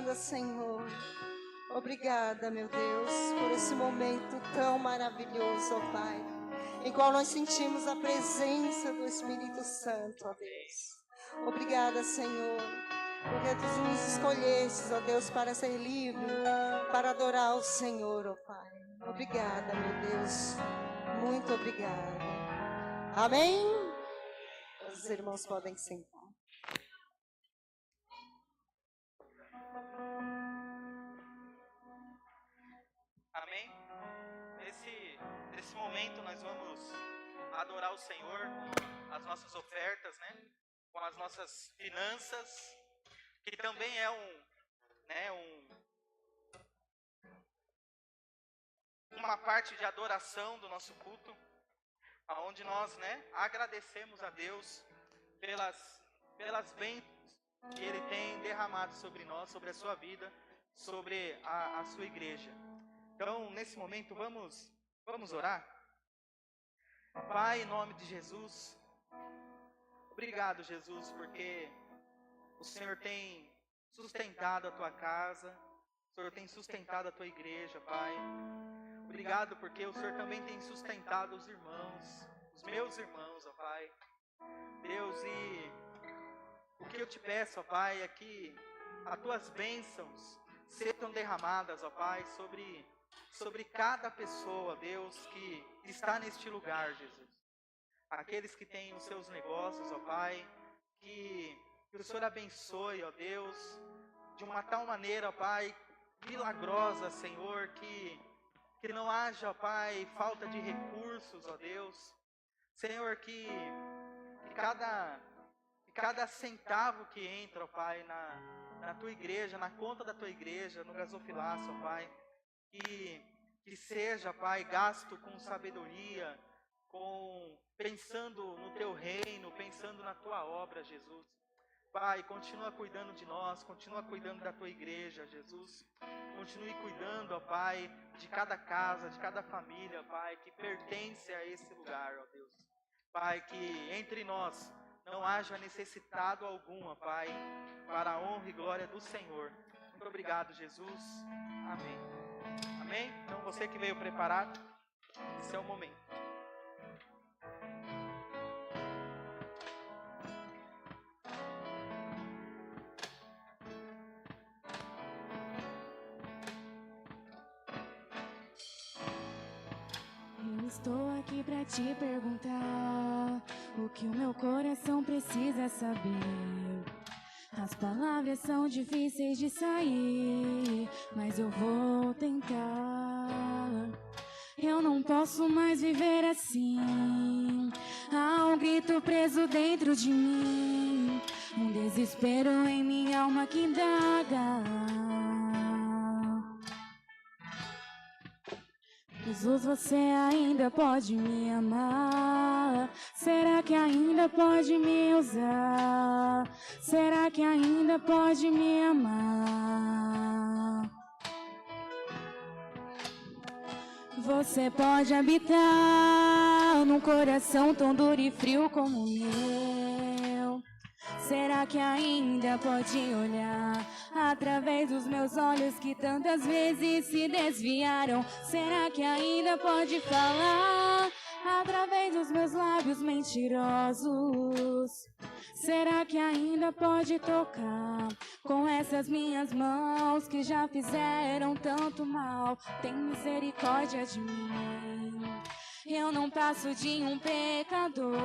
Obrigada, Senhor. Obrigada, meu Deus, por esse momento tão maravilhoso, ó Pai, em qual nós sentimos a presença do Espírito Santo, ó Deus. Obrigada, Senhor, porque Tu nos escolhestes, ó Deus, para ser livre, para adorar o Senhor, ó Pai. Obrigada, meu Deus, muito obrigada. Amém? Os irmãos podem sentar. Amém? Nesse momento nós vamos adorar o Senhor com as nossas ofertas, né? Com as nossas finanças, que também é uma parte de adoração do nosso culto, onde nós, agradecemos a Deus pelas bênçãos que Ele tem derramado sobre nós, sobre a sua vida, sobre a sua igreja. Então, nesse momento, vamos orar? Pai, em nome de Jesus, obrigado, Jesus, porque o Senhor tem sustentado a Tua casa, o Senhor tem sustentado a Tua igreja, Pai. Obrigado porque o Senhor também tem sustentado os irmãos, os meus irmãos, ó Pai. Deus, e o que eu te peço, ó Pai, é que as Tuas bênçãos sejam derramadas, ó Pai, sobre cada pessoa, Deus, que está neste lugar, Jesus. Aqueles que têm os seus negócios, ó Pai, que o Senhor abençoe, ó Deus, de uma tal maneira, ó Pai, milagrosa, Senhor, que não haja, ó Pai, falta de recursos, ó Deus. Senhor, que cada centavo que entra, ó Pai, na Tua igreja, na conta da Tua igreja, no gasofilaço, ó Pai, que seja, Pai, gasto com sabedoria, pensando no Teu reino, pensando na Tua obra, Jesus. Pai, continua cuidando de nós, continua cuidando da Tua igreja, Jesus. Continue cuidando, ó Pai, de cada casa, de cada família, Pai, que pertence a esse lugar, ó Deus. Pai, que entre nós não haja necessitado algum, ó Pai, para a honra e glória do Senhor. Muito obrigado, Jesus. Amém. Amém? Então, você que veio preparado, esse é o momento. Estou aqui pra te perguntar o que o meu coração precisa saber. As palavras são difíceis de sair, mas eu vou tentar. Eu não posso mais viver assim. Há um grito preso dentro de mim, um desespero em minha alma que indaga. Jesus, você ainda pode me amar? Será que ainda pode me usar? Será que ainda pode me amar? Você pode habitar num coração tão duro e frio como o meu. Será que ainda pode olhar através dos meus olhos que tantas vezes se desviaram? Será que ainda pode falar através dos meus lábios mentirosos? Será que ainda pode tocar com essas minhas mãos que já fizeram tanto mal? Tem misericórdia de mim. Eu não passo de um pecador.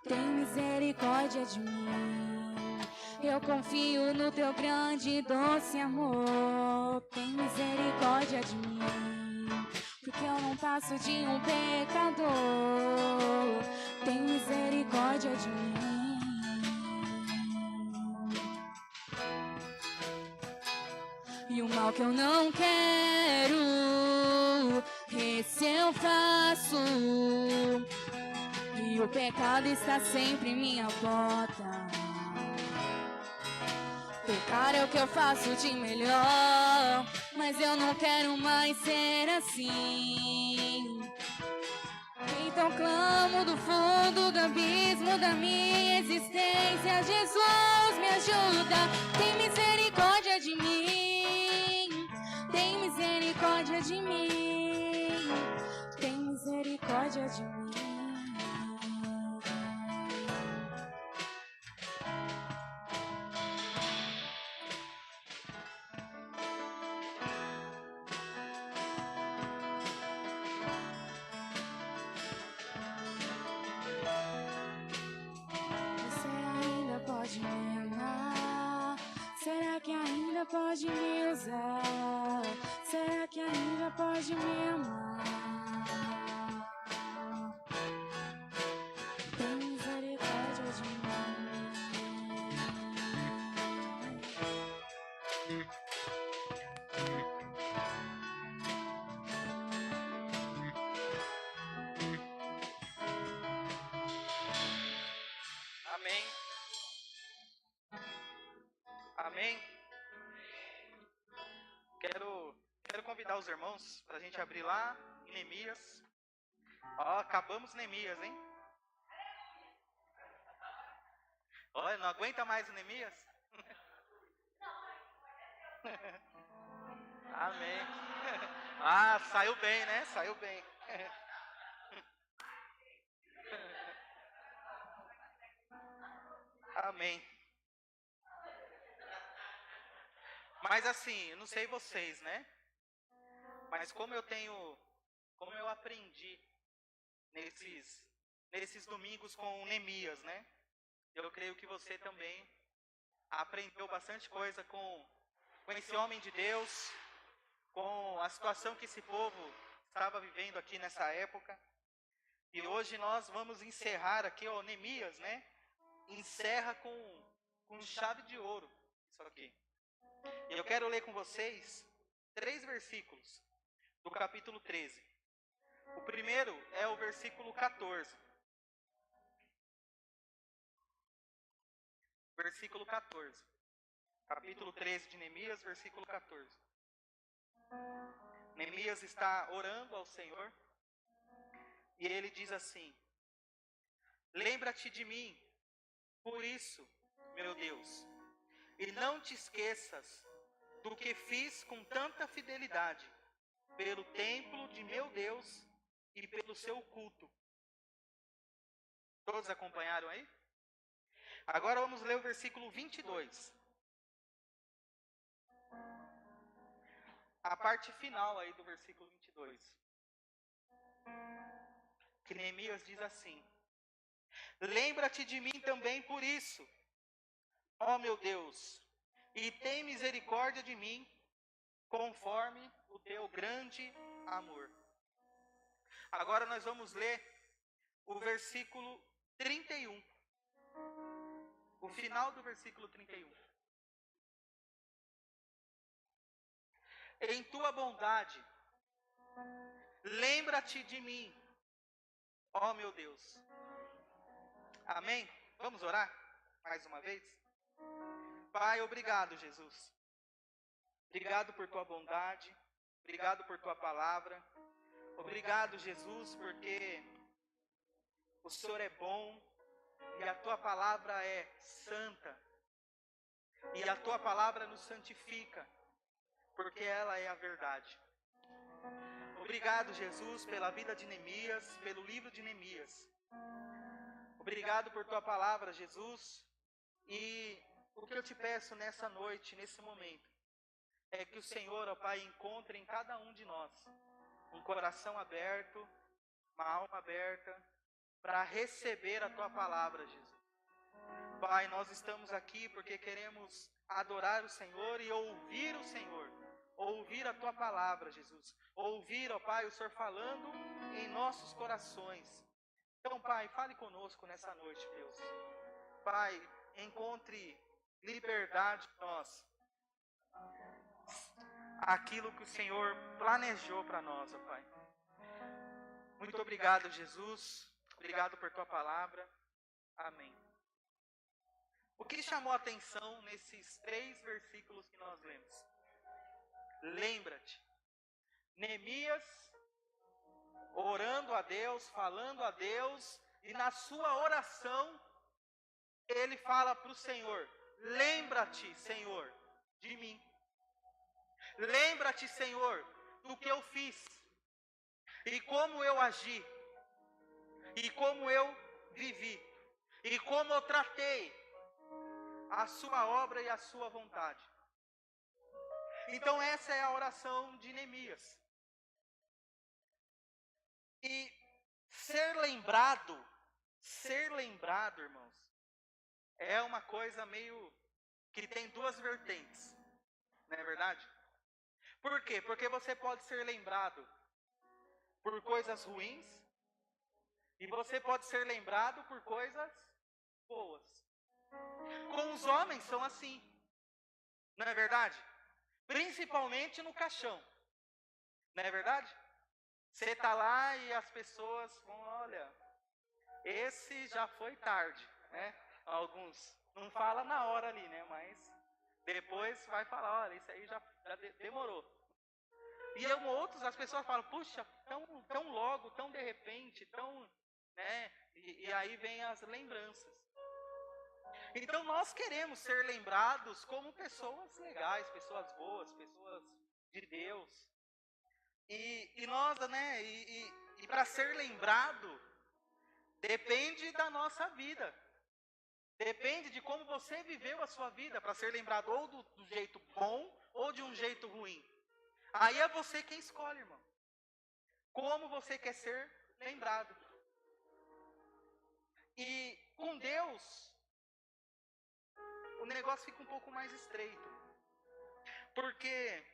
Tem misericórdia de mim. Eu confio no Teu grande e doce amor. Tem misericórdia de mim. Porque eu não passo de um pecador. Tem misericórdia de mim. E o mal que eu não quero, esse eu faço. E o pecado está sempre em minha porta. Pecar é o que eu faço de melhor, mas eu não quero mais ser assim. Então clamo do fundo do abismo da minha existência. Jesus, me ajuda, tem misericórdia de mim, tem misericórdia de mim. Pode me amar? Será que ainda pode me usar? Será que ainda pode me amar? Tem misericórdia de mim. Amém. Amém. Quero convidar os irmãos para a gente abrir lá em Neemias. Ó, acabamos Neemias, hein? Olha, não aguenta mais o Neemias? Amém. Ah, saiu bem, né? Saiu bem. Amém. Mas assim, eu não sei vocês, né? Mas como eu aprendi nesses domingos com Neemias, né? Eu creio que você também aprendeu bastante coisa com esse homem de Deus, com a situação que esse povo estava vivendo aqui nessa época. E hoje nós vamos encerrar aqui, ó, Neemias, né? Encerra com chave de ouro isso aqui. E eu quero ler com vocês 3 versículos do capítulo 13. O primeiro é o versículo 14. Versículo 14. Capítulo 13 de Neemias, versículo 14. Neemias está orando ao Senhor e ele diz assim: lembra-te de mim, por isso, meu Deus, e não te esqueças do que fiz com tanta fidelidade pelo templo de meu Deus e pelo seu culto. Todos acompanharam aí? Agora vamos ler o versículo 22. A parte final aí do versículo 22. Que Neemias diz assim: lembra-te de mim também por isso, ó meu Deus, e tem misericórdia de mim, conforme o teu grande amor. Agora nós vamos ler o versículo 31. O final do versículo 31. Em tua bondade, lembra-te de mim, ó meu Deus. Amém? Vamos orar mais uma vez? Pai, obrigado, Jesus. Obrigado por tua bondade. Obrigado por tua palavra. Obrigado, Jesus, porque o Senhor é bom e a tua palavra é santa. E a tua palavra nos santifica, porque ela é a verdade. Obrigado, Jesus, pela vida de Neemias, pelo livro de Neemias. Obrigado por tua palavra, Jesus. E o que eu te peço nessa noite, nesse momento, é que o Senhor, ó Pai, encontre em cada um de nós um coração aberto, uma alma aberta, para receber a tua palavra, Jesus. Pai, nós estamos aqui porque queremos adorar o Senhor e ouvir o Senhor. Ouvir a tua palavra, Jesus. Ouvir, ó Pai, o Senhor falando em nossos corações. Então, Pai, fale conosco nessa noite, Deus. Pai, encontre liberdade em nós. Aquilo que o Senhor planejou para nós, ó Pai. Muito obrigado, Jesus. Obrigado por tua palavra. Amém. O que chamou a atenção nesses 3 versículos que nós lemos? Lembra-te. Neemias orando a Deus, falando a Deus, e na sua oração ele fala para o Senhor: lembra-te, Senhor, de mim. Lembra-te, Senhor, do que eu fiz, e como eu agi, e como eu vivi, e como eu tratei a sua obra e a sua vontade. Então essa é a oração de Neemias. E ser lembrado, irmãos, é uma coisa meio que tem duas vertentes, não é verdade? Por quê? Porque você pode ser lembrado por coisas ruins e você pode ser lembrado por coisas boas. Com os homens são assim, não é verdade? Principalmente no caixão, não é verdade? Você está lá e as pessoas vão, olha, esse já foi tarde, né? Alguns não fala na hora ali, né? Mas depois vai falar, olha, isso aí já demorou. E outros, as pessoas falam, puxa, tão logo, tão de repente, tão, né? E aí vem as lembranças. Então nós queremos ser lembrados como pessoas legais, pessoas boas, pessoas de Deus. E nós, né? E para ser lembrado, depende da nossa vida. Depende de como você viveu a sua vida, para ser lembrado ou do jeito bom ou de um jeito ruim. Aí é você quem escolhe, irmão. Como você quer ser lembrado. E com Deus, o negócio fica um pouco mais estreito. Porque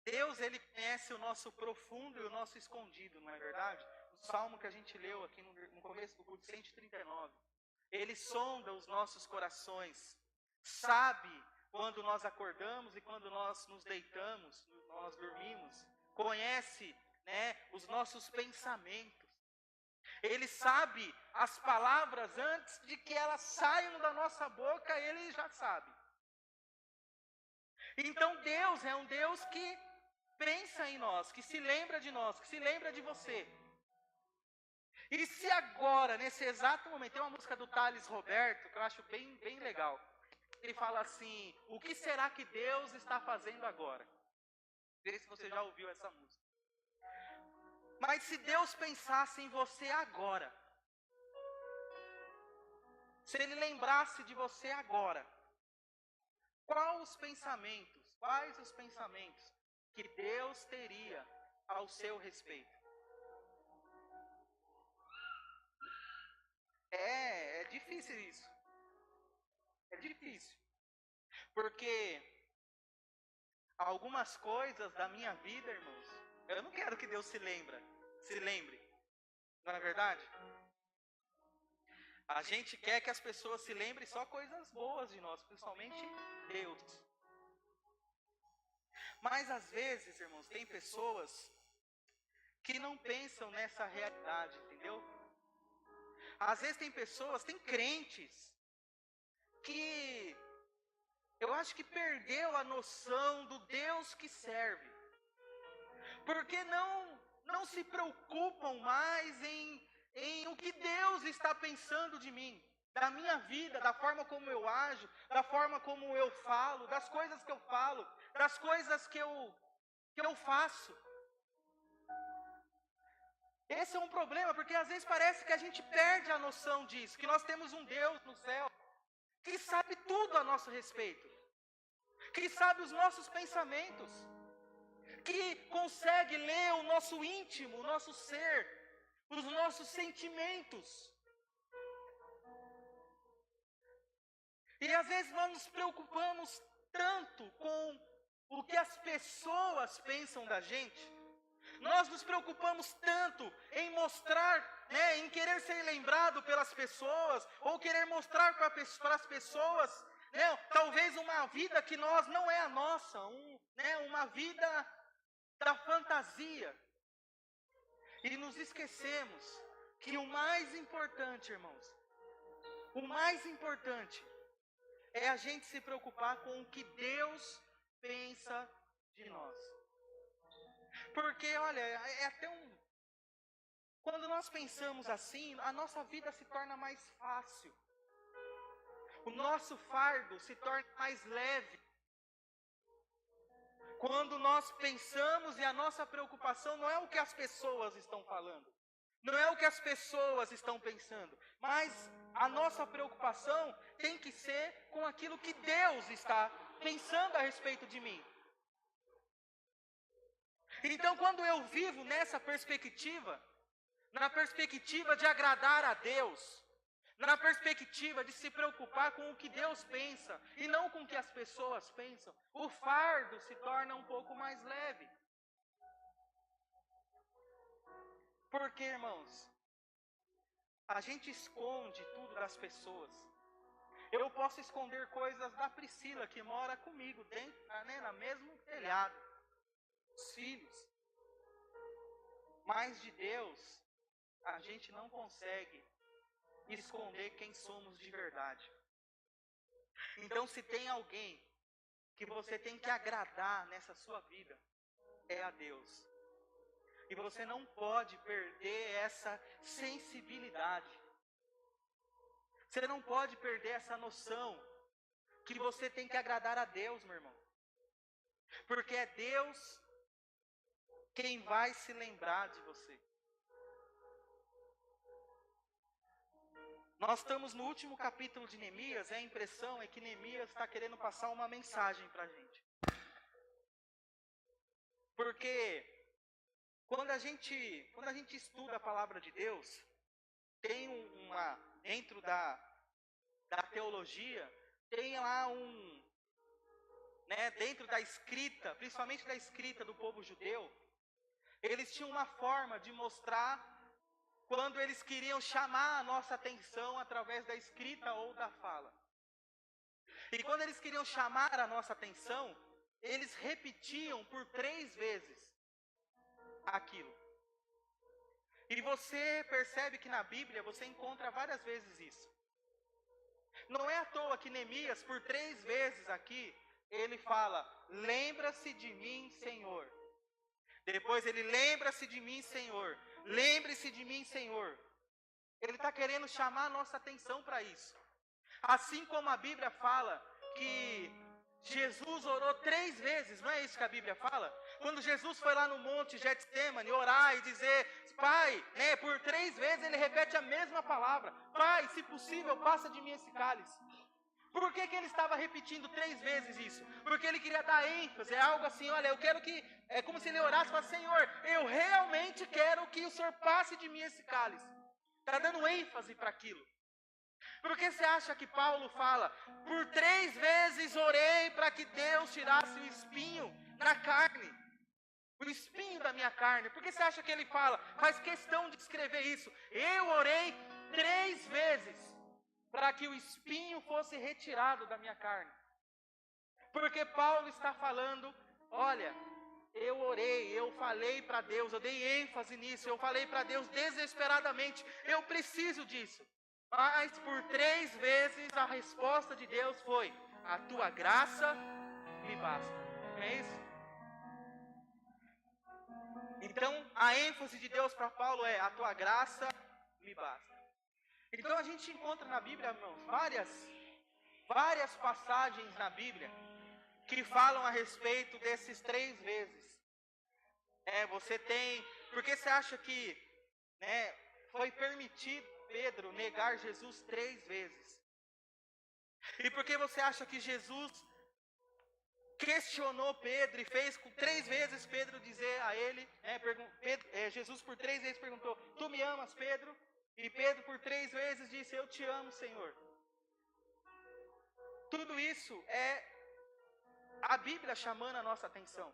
Deus, Ele conhece o nosso profundo e o nosso escondido, não é verdade? O salmo que a gente leu aqui no começo do culto, 139. Ele sonda os nossos corações, sabe quando nós acordamos e quando nós nos deitamos, nós dormimos. Conhece, né, os nossos pensamentos. Ele sabe as palavras antes de que elas saiam da nossa boca, Ele já sabe. Então Deus é um Deus que pensa em nós, que se lembra de nós, que se lembra de você. E se agora, nesse exato momento, tem uma música do Thales Roberto, que eu acho bem legal. Ele fala assim, o que será que Deus está fazendo agora? Vê se você já ouviu essa música. Mas se Deus pensasse em você agora, se Ele lembrasse de você agora, quais os pensamentos que Deus teria ao seu respeito? É difícil isso. É difícil. Porque algumas coisas da minha vida, irmãos, eu não quero que Deus se lembre. Não é verdade? A gente quer que as pessoas se lembrem só coisas boas de nós, principalmente Deus. Mas às vezes, irmãos, tem pessoas que não pensam nessa realidade, entendeu? Às vezes tem pessoas, tem crentes, que eu acho que perdeu a noção do Deus que serve. Porque não se preocupam mais em o que Deus está pensando de mim, da minha vida, da forma como eu ajo, da forma como eu falo, das coisas que eu falo, das coisas que eu faço. Esse é um problema, porque às vezes parece que a gente perde a noção disso, que nós temos um Deus no céu, que sabe tudo a nosso respeito, que sabe os nossos pensamentos, que consegue ler o nosso íntimo, o nosso ser, os nossos sentimentos. E às vezes nós nos preocupamos tanto com o que as pessoas pensam da gente. Nós nos preocupamos tanto em mostrar, né, em querer ser lembrado pelas pessoas, ou querer mostrar para as pessoas, né, talvez uma vida que não é a nossa, uma vida da fantasia. E nos esquecemos que o mais importante, irmãos, o mais importante é a gente se preocupar com o que Deus pensa de nós. Porque, olha, é até quando nós pensamos assim, a nossa vida se torna mais fácil. O nosso fardo se torna mais leve. quando nós pensamos e a nossa preocupação não é o que as pessoas estão falando, não é o que as pessoas estão pensando, mas a nossa preocupação tem que ser com aquilo que Deus está pensando a respeito de mim. Então, quando eu vivo nessa perspectiva, na perspectiva de agradar a Deus, na perspectiva de se preocupar com o que Deus pensa e não com o que as pessoas pensam, o fardo se torna um pouco mais leve. Porque, irmãos, a gente esconde tudo das pessoas. Eu posso esconder coisas da Priscila, que mora comigo, dentro, no mesmo telhado, os filhos. Mas de Deus, a gente não consegue esconder quem somos de verdade. Então, se tem alguém que você tem que agradar nessa sua vida, é a Deus. E você não pode perder essa sensibilidade. Você não pode perder essa noção que você tem que agradar a Deus, meu irmão. Porque é Deus quem vai se lembrar de você. Nós estamos no último capítulo de Neemias, e a impressão é que Neemias está querendo passar uma mensagem para a gente. Porque quando a gente estuda a palavra de Deus, tem dentro da teologia, tem lá dentro da escrita, principalmente da escrita do povo judeu, eles tinham uma forma de mostrar quando eles queriam chamar a nossa atenção através da escrita ou da fala. E quando eles queriam chamar a nossa atenção, eles repetiam por 3 vezes aquilo. E você percebe que na Bíblia você encontra várias vezes isso. Não é à toa que Neemias, por 3 vezes aqui, ele fala, lembra-se de mim, Senhor. Depois ele, lembra-se de mim, Senhor. Lembre-se de mim, Senhor. Ele está querendo chamar a nossa atenção para isso. Assim como a Bíblia fala que Jesus orou 3 vezes, não é isso que a Bíblia fala? Quando Jesus foi lá no monte Getsemane orar e dizer, Pai, por 3 vezes ele repete a mesma palavra. Pai, se possível, passa de mim esse cálice. Por que ele estava repetindo 3 vezes isso? Porque ele queria dar ênfase, é algo assim, olha, eu quero que, é como se ele orasse e falasse, Senhor, eu realmente quero que o Senhor passe de mim esse cálice. Está dando ênfase para aquilo. Por que você acha que Paulo fala, por 3 vezes orei para que Deus tirasse o espinho na carne, o espinho da minha carne? Por que você acha que ele faz questão de escrever isso? Eu orei 3 vezes para que o espinho fosse retirado da minha carne. Porque Paulo está falando, olha, eu orei, eu falei para Deus, eu dei ênfase nisso, eu falei para Deus desesperadamente, eu preciso disso. Mas por 3 vezes a resposta de Deus foi, a tua graça me basta. Não é isso? Então, a ênfase de Deus para Paulo é, a tua graça me basta. Então a gente encontra na Bíblia, irmãos, várias passagens na Bíblia que falam a respeito desses 3 vezes. Você tem, porque você acha que foi permitido Pedro negar Jesus 3 vezes? E por que você acha que Jesus questionou Pedro e fez com 3 vezes Pedro dizer a ele, Jesus por 3 vezes perguntou, tu me amas, Pedro? E Pedro por 3 vezes disse, eu te amo, Senhor. Tudo isso é a Bíblia chamando a nossa atenção.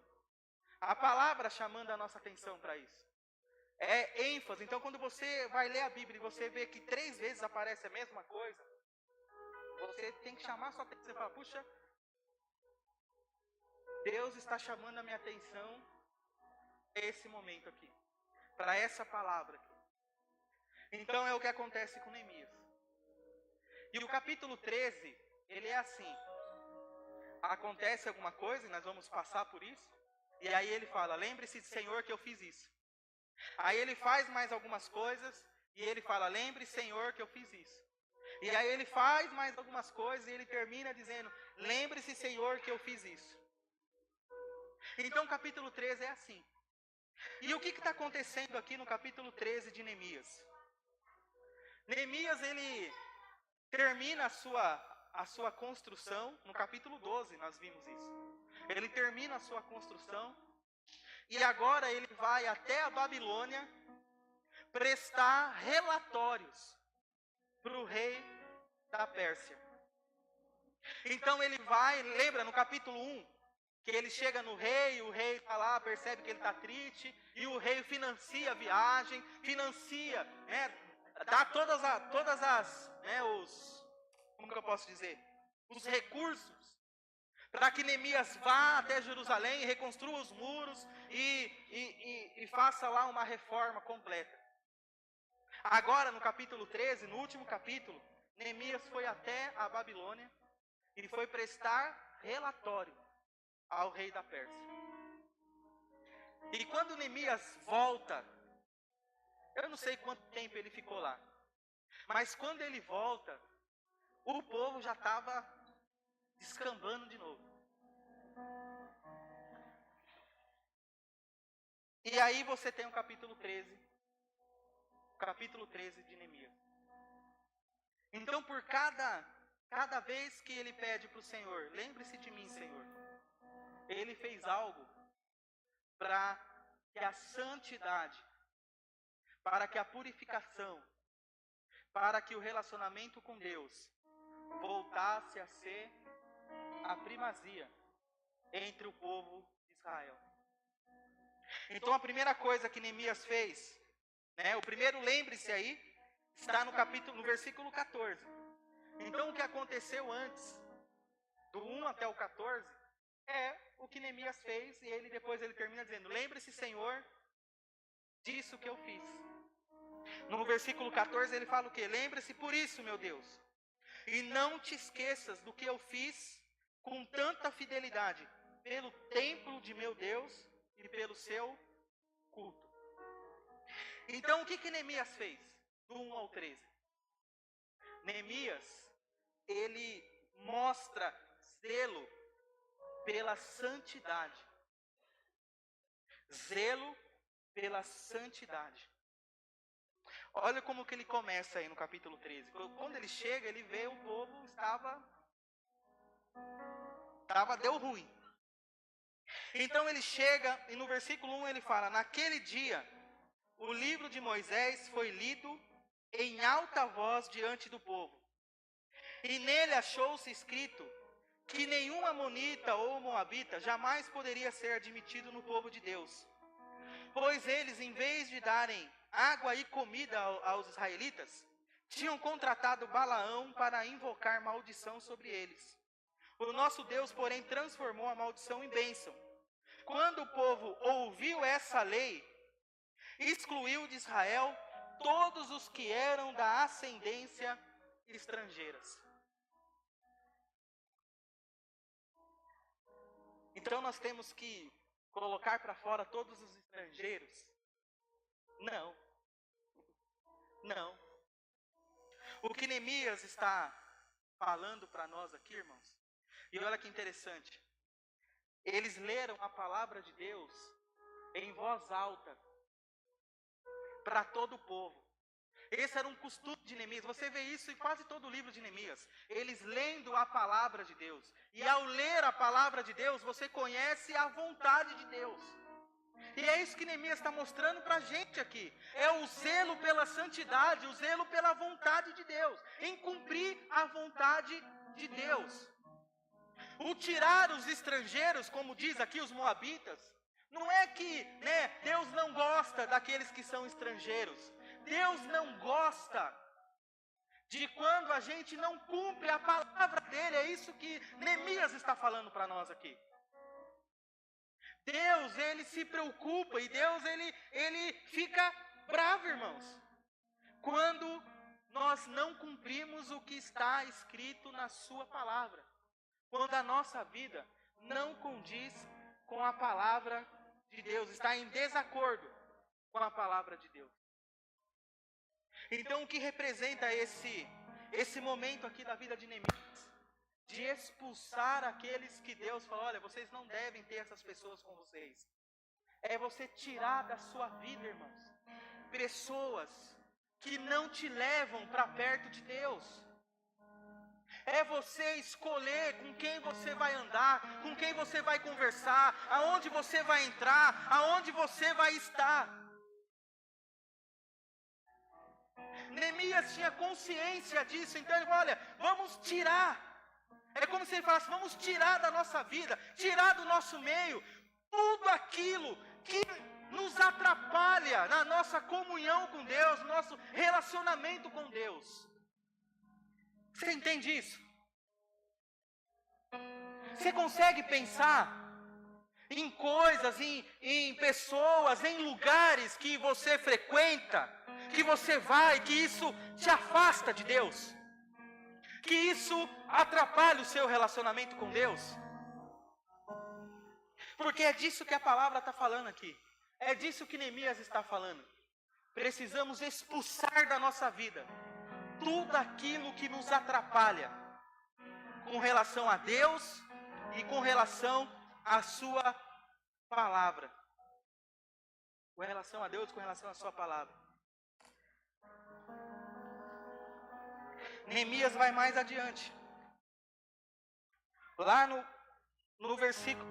A palavra chamando a nossa atenção para isso. É ênfase. Então quando você vai ler a Bíblia e você vê que 3 vezes aparece a mesma coisa, você tem que chamar a sua atenção. Você fala, puxa, Deus está chamando a minha atenção esse momento aqui. Para essa palavra aqui. Então é o que acontece com Neemias. E o capítulo 13, ele é assim. Acontece alguma coisa, e nós vamos passar por isso. E aí ele fala, lembre-se, Senhor, que eu fiz isso. Aí ele faz mais algumas coisas, e ele fala, lembre, Senhor, que eu fiz isso. E aí ele faz mais algumas coisas, e ele termina dizendo, lembre-se, Senhor, que eu fiz isso. Então, capítulo 13 é assim. E o que está acontecendo aqui no capítulo 13 de Neemias? Neemias, ele termina a sua construção, no capítulo 12 nós vimos isso. Ele termina a sua construção, e agora ele vai até a Babilônia prestar relatórios para o rei da Pérsia. Então ele vai, lembra no capítulo 1, que ele chega no rei, o rei está lá, percebe que ele está triste, e o rei financia a viagem, financia, né, dá todas as, né, como que eu posso dizer? Os recursos, para que Neemias vá até Jerusalém e reconstrua os muros e faça lá uma reforma completa. Agora, no capítulo 13, no último capítulo, Neemias foi até a Babilônia e foi prestar relatório ao rei da Pérsia. E quando Neemias volta, eu não sei quanto tempo ele ficou lá, mas quando ele volta, o povo já estava descambando de novo. E aí você tem o capítulo 13 de Neemias. Então, por cada vez que ele pede para o Senhor, lembre-se de mim, Senhor, ele fez algo para que a santidade, para que a purificação, para que o relacionamento com Deus voltasse a ser a primazia entre o povo de Israel. Então a primeira coisa que Neemias fez, né, o primeiro, lembre-se aí, está no versículo 14. Então o que aconteceu antes, do 1 até o 14, é o que Neemias fez, e depois ele termina dizendo: lembre-se, Senhor, disso que eu fiz. No versículo 14 ele fala o quê? Lembre-se por isso, meu Deus, e não te esqueças do que eu fiz com tanta fidelidade pelo templo de meu Deus e pelo seu culto. Então o que Neemias fez? Do 1 ao 13. Neemias, ele mostra zelo pela santidade. Zelo pela santidade. Olha como que ele começa aí no capítulo 13. Quando ele chega, ele vê o povo deu ruim. Então ele chega e no versículo 1 ele fala: naquele dia, o livro de Moisés foi lido em alta voz diante do povo. E nele achou-se escrito que nenhum amonita ou moabita jamais poderia ser admitido no povo de Deus. Pois eles, em vez de darem água e comida aos israelitas, tinham contratado Balaão para invocar maldição sobre eles. O nosso Deus, porém, transformou a maldição em bênção. Quando o povo ouviu essa lei, excluiu de Israel todos os que eram da ascendência estrangeiras. Então nós temos que colocar para fora todos os estrangeiros? Não. Não. O que Neemias está falando para nós aqui, irmãos, e olha que interessante, eles leram a palavra de Deus em voz alta para todo o povo. Esse era um costume de Neemias. Você vê isso em quase todo o livro de Neemias. Eles lendo a palavra de Deus. E ao ler a palavra de Deus, você conhece a vontade de Deus. E é isso que Neemias está mostrando para a gente aqui. É o zelo pela santidade, o zelo pela vontade de Deus. Em cumprir a vontade de Deus. O tirar os estrangeiros, como diz aqui os moabitas, não é que, Deus não gosta daqueles que são estrangeiros. Deus não gosta de quando a gente não cumpre a palavra dele. É isso que Neemias está falando para nós aqui. Deus, ele se preocupa e Deus, ele fica bravo, irmãos, quando nós não cumprimos o que está escrito na sua palavra. Quando a nossa vida não condiz com a palavra de Deus, está em desacordo com a palavra de Deus. Então o que representa esse momento aqui da vida de Neemias? de expulsar aqueles que Deus falou, olha, vocês não devem ter essas pessoas com vocês. É você tirar da sua vida, irmãos, pessoas que não te levam para perto de Deus. É você escolher com quem você vai andar, com quem você vai conversar, aonde você vai entrar, aonde você vai estar. Neemias tinha consciência disso, então ele falou, olha, vamos tirar. É como se ele falasse, vamos tirar da nossa vida, tirar do nosso meio, tudo aquilo que nos atrapalha na nossa comunhão com Deus, no nosso relacionamento com Deus. Você entende isso? Você consegue pensar em coisas, em pessoas, em lugares que você frequenta, que você vai, que isso te afasta de Deus? Que isso atrapalha o seu relacionamento com Deus? Porque é disso que a palavra está falando aqui. É disso que Neemias está falando. Precisamos expulsar da nossa vida tudo aquilo que nos atrapalha com relação a Deus e com relação à sua palavra. Com relação a Deus, com relação à sua palavra. Neemias vai mais adiante. Lá no versículo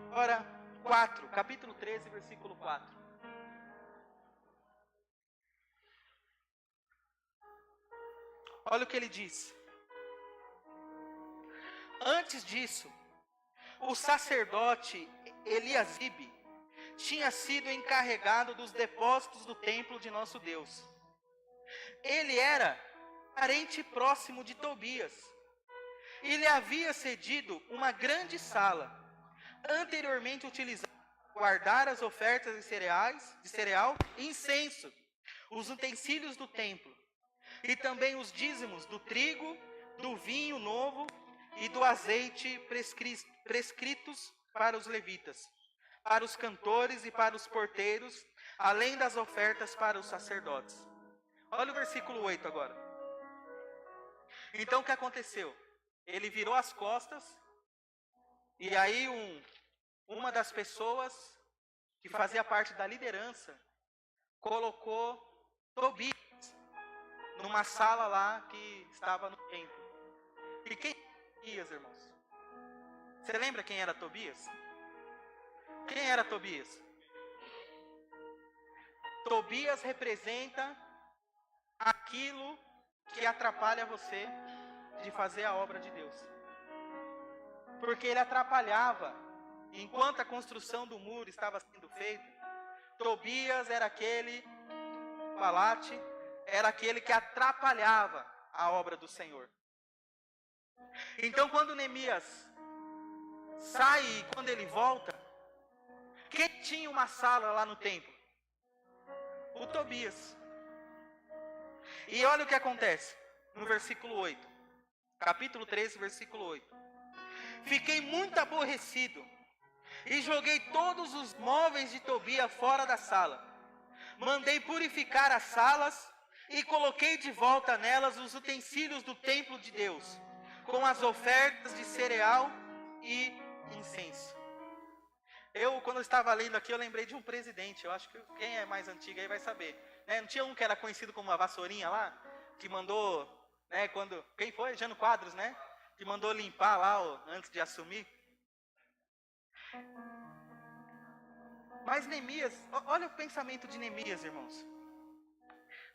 4, capítulo 13, versículo 4. Olha o que ele diz. Antes disso, o sacerdote Eliasibe tinha sido encarregado dos depósitos do templo de nosso Deus. Ele era parente próximo de Tobias. E lhe havia cedido uma grande sala, anteriormente utilizada para guardar as ofertas de cereal e incenso, os utensílios do templo, e também os dízimos do trigo, do vinho novo e do azeite prescritos para os levitas, para os cantores e para os porteiros, além das ofertas para os sacerdotes. Olha o versículo 8 agora. Então o que aconteceu? Ele virou as costas, e aí uma das pessoas que fazia parte da liderança colocou Tobias numa sala lá que estava no templo. E quem era Tobias, irmãos? Você lembra quem era Tobias? Quem era Tobias? Tobias representa aquilo que atrapalha você de fazer a obra de Deus. Porque ele atrapalhava, enquanto a construção do muro estava sendo feita, Tobias era aquele balate, era aquele que atrapalhava a obra do Senhor. Então quando Neemias sai e quando ele volta, quem tinha uma sala lá no templo? O Tobias. E olha o que acontece no versículo 8. Capítulo 13, versículo 8. Fiquei muito aborrecido e joguei todos os móveis de Tobias fora da sala. Mandei purificar as salas e coloquei de volta nelas os utensílios do templo de Deus, com as ofertas de cereal e incenso. Quando eu estava lendo aqui, eu lembrei de um presidente. Eu acho que quem é mais antigo aí vai saber. Não tinha um que era conhecido como a Vassourinha lá? Que mandou, quem foi? Jânio Quadros, né? Que mandou limpar lá antes de assumir. Mas Neemias, olha o pensamento de Neemias, irmãos.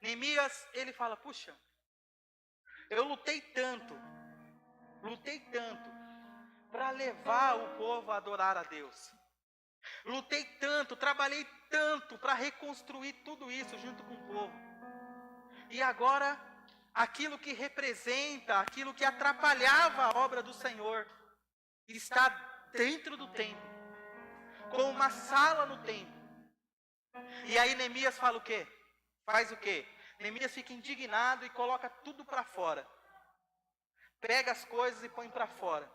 Neemias, ele fala, puxa, eu lutei tanto para levar o povo a adorar a Deus. Lutei tanto, trabalhei tanto para reconstruir tudo isso junto com o povo. E agora, aquilo que representa, aquilo que atrapalhava a obra do Senhor, está dentro do templo, com uma sala no templo. E aí Neemias fala o quê? Faz o quê? Neemias fica indignado e coloca tudo para fora. Pega as coisas e põe para fora.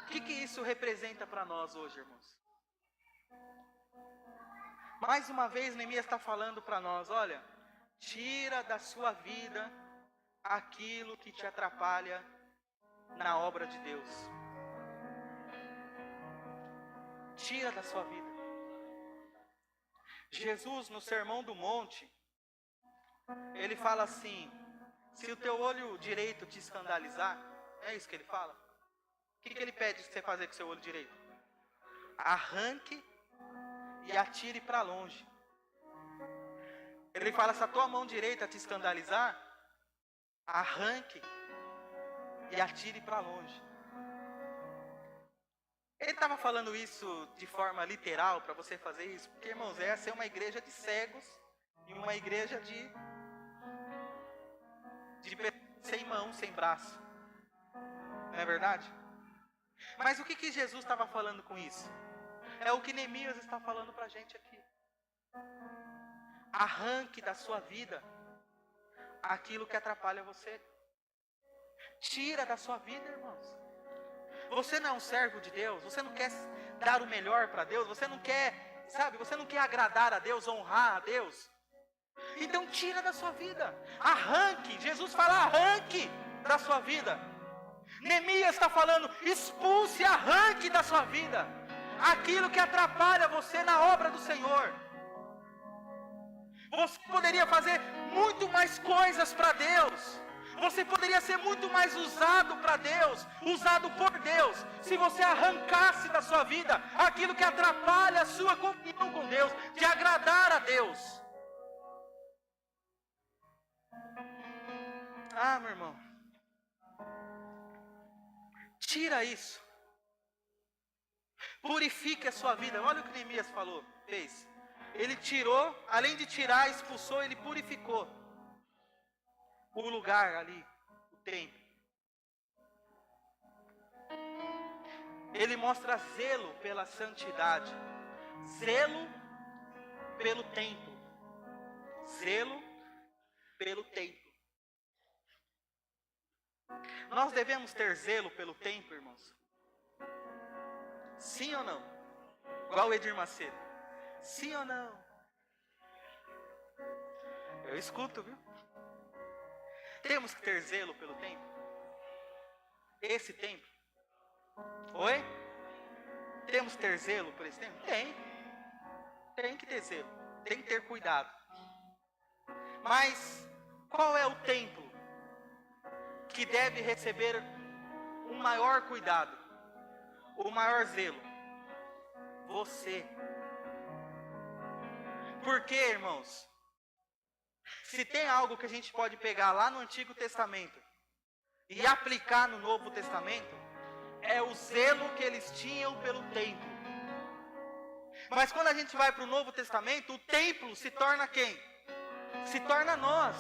O que isso representa para nós hoje, irmãos? Mais uma vez Neemias está falando para nós, olha, tira da sua vida aquilo que te atrapalha na obra de Deus. Tira da sua vida. Jesus, no Sermão do Monte, ele fala assim: se o teu olho direito te escandalizar, é isso que ele fala? O que ele pede você fazer com o seu olho direito? Arranque e atire para longe. Ele fala: se a tua mão direita te escandalizar, arranque e atire para longe. Ele estava falando isso de forma literal para você fazer isso, porque, irmãos, essa é uma igreja de cegos e uma igreja de sem mão, sem braço. Não é verdade? Mas o que Jesus estava falando com isso? É o que Neemias está falando para a gente aqui. Arranque da sua vida aquilo que atrapalha você. Tira da sua vida, irmãos. Você não é um servo de Deus, você não quer dar o melhor para Deus, você não quer, sabe, você não quer agradar a Deus, honrar a Deus. Então tira da sua vida, arranque. Jesus fala: arranque da sua vida. Neemias está falando: expulse, arranque da sua vida aquilo que atrapalha você na obra do Senhor. Você poderia fazer muito mais coisas para Deus. Você poderia ser muito mais usado para Deus, usado por Deus, se você arrancasse da sua vida aquilo que atrapalha a sua comunhão com Deus, de agradar a Deus. Ah, meu irmão, tira isso. Purifique a sua vida. Olha o que Neemias fez. Ele tirou, além de tirar, expulsou, ele purificou o lugar ali, o templo. Ele mostra zelo pela santidade, zelo pelo templo, zelo pelo templo. Nós devemos ter zelo pelo templo, irmãos? Sim ou não? Igual o Edir Macedo. Sim ou não? Eu escuto, viu? Temos que ter zelo pelo templo? Esse templo? Oi? Temos que ter zelo por esse templo? Tem que ter zelo. Tem que ter cuidado. Mas qual é o templo que deve receber o maior cuidado, o maior zelo? Você. Por quê, irmãos? Se tem algo que a gente pode pegar lá no Antigo Testamento e aplicar no Novo Testamento, é o zelo que eles tinham pelo templo. Mas quando a gente vai para o Novo Testamento, o templo se torna quem? Se torna nós.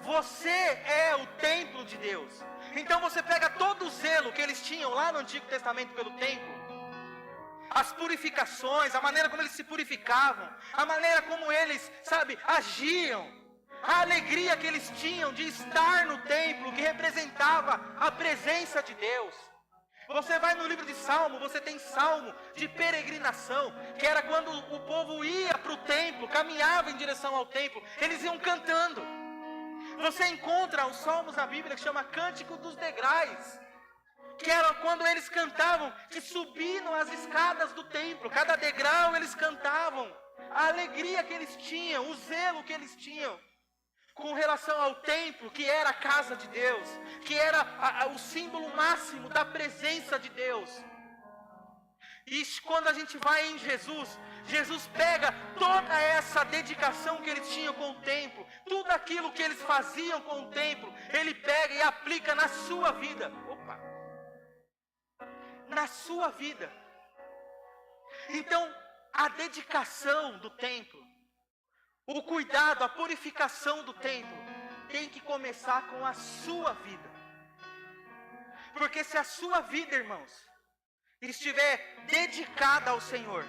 Você é o templo de Deus. Então você pega todo o zelo que eles tinham lá no Antigo Testamento pelo templo, as purificações, a maneira como eles se purificavam, a maneira como eles, agiam, a alegria que eles tinham de estar no templo, que representava a presença de Deus. Você vai no livro de Salmo, você tem Salmo de peregrinação, que era quando o povo ia para o templo, caminhava em direção ao templo, eles iam cantando. Você encontra os salmos na Bíblia que chama Cântico dos Degraus, que era quando eles cantavam, que subiam as escadas do templo, cada degrau eles cantavam, a alegria que eles tinham, o zelo que eles tinham com relação ao templo, que era a casa de Deus, que era o símbolo máximo da presença de Deus. E quando a gente vai em Jesus, Jesus pega toda essa dedicação que eles tinham com o templo, tudo aquilo que eles faziam com o templo, ele pega e aplica na sua vida. Na sua vida. Então, a dedicação do templo, o cuidado, a purificação do templo, tem que começar com a sua vida. Porque se a sua vida, irmãos, estiver dedicada ao Senhor,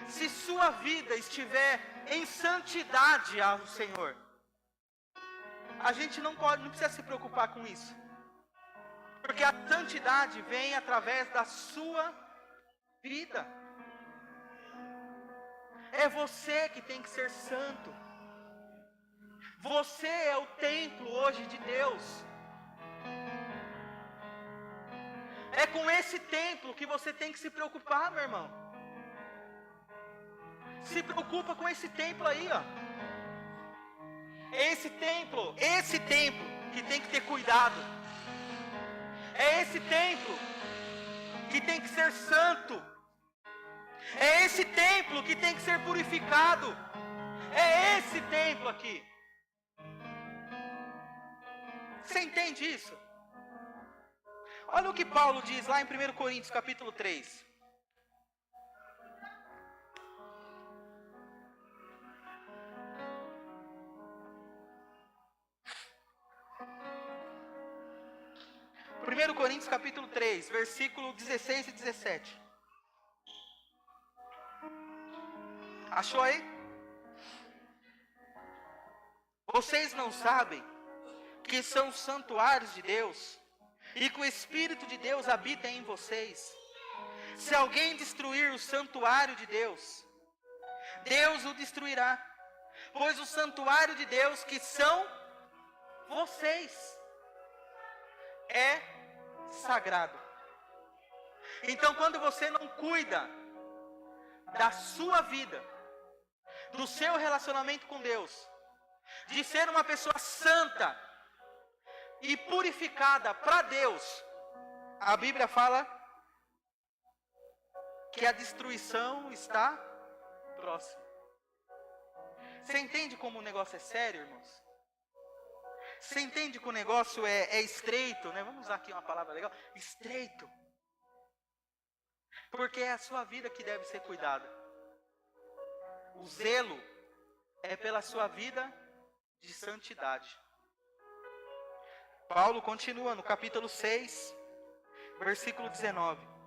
se sua vida estiver em santidade ao Senhor, a gente não precisa se preocupar com isso. Porque a santidade vem através da sua vida. É você que tem que ser santo. Você é o templo hoje de Deus. É com esse templo que você tem que se preocupar, meu irmão. Se preocupa com esse templo aí, ó. É esse templo que tem que ter cuidado. É esse templo que tem que ser santo. É esse templo que tem que ser purificado. É esse templo aqui. Você entende isso? Olha o que Paulo diz lá em 1 Coríntios capítulo 3. Primeiro Coríntios capítulo 3, versículo 16 e 17. Achou aí? Vocês não sabem que são santuários de Deus e que o Espírito de Deus habita em vocês? Se alguém destruir o santuário de Deus, Deus o destruirá, pois o santuário de Deus, que são vocês, é sagrado. Então, quando você não cuida da sua vida, do seu relacionamento com Deus, de ser uma pessoa santa e purificada para Deus, a Bíblia fala que a destruição está próxima. Você entende como o negócio é sério, irmãos? Você entende que o negócio é estreito, né? Vamos usar aqui uma palavra legal. Estreito. Porque é a sua vida que deve ser cuidada. O zelo é pela sua vida de santidade. Paulo continua no capítulo 6, versículo 19.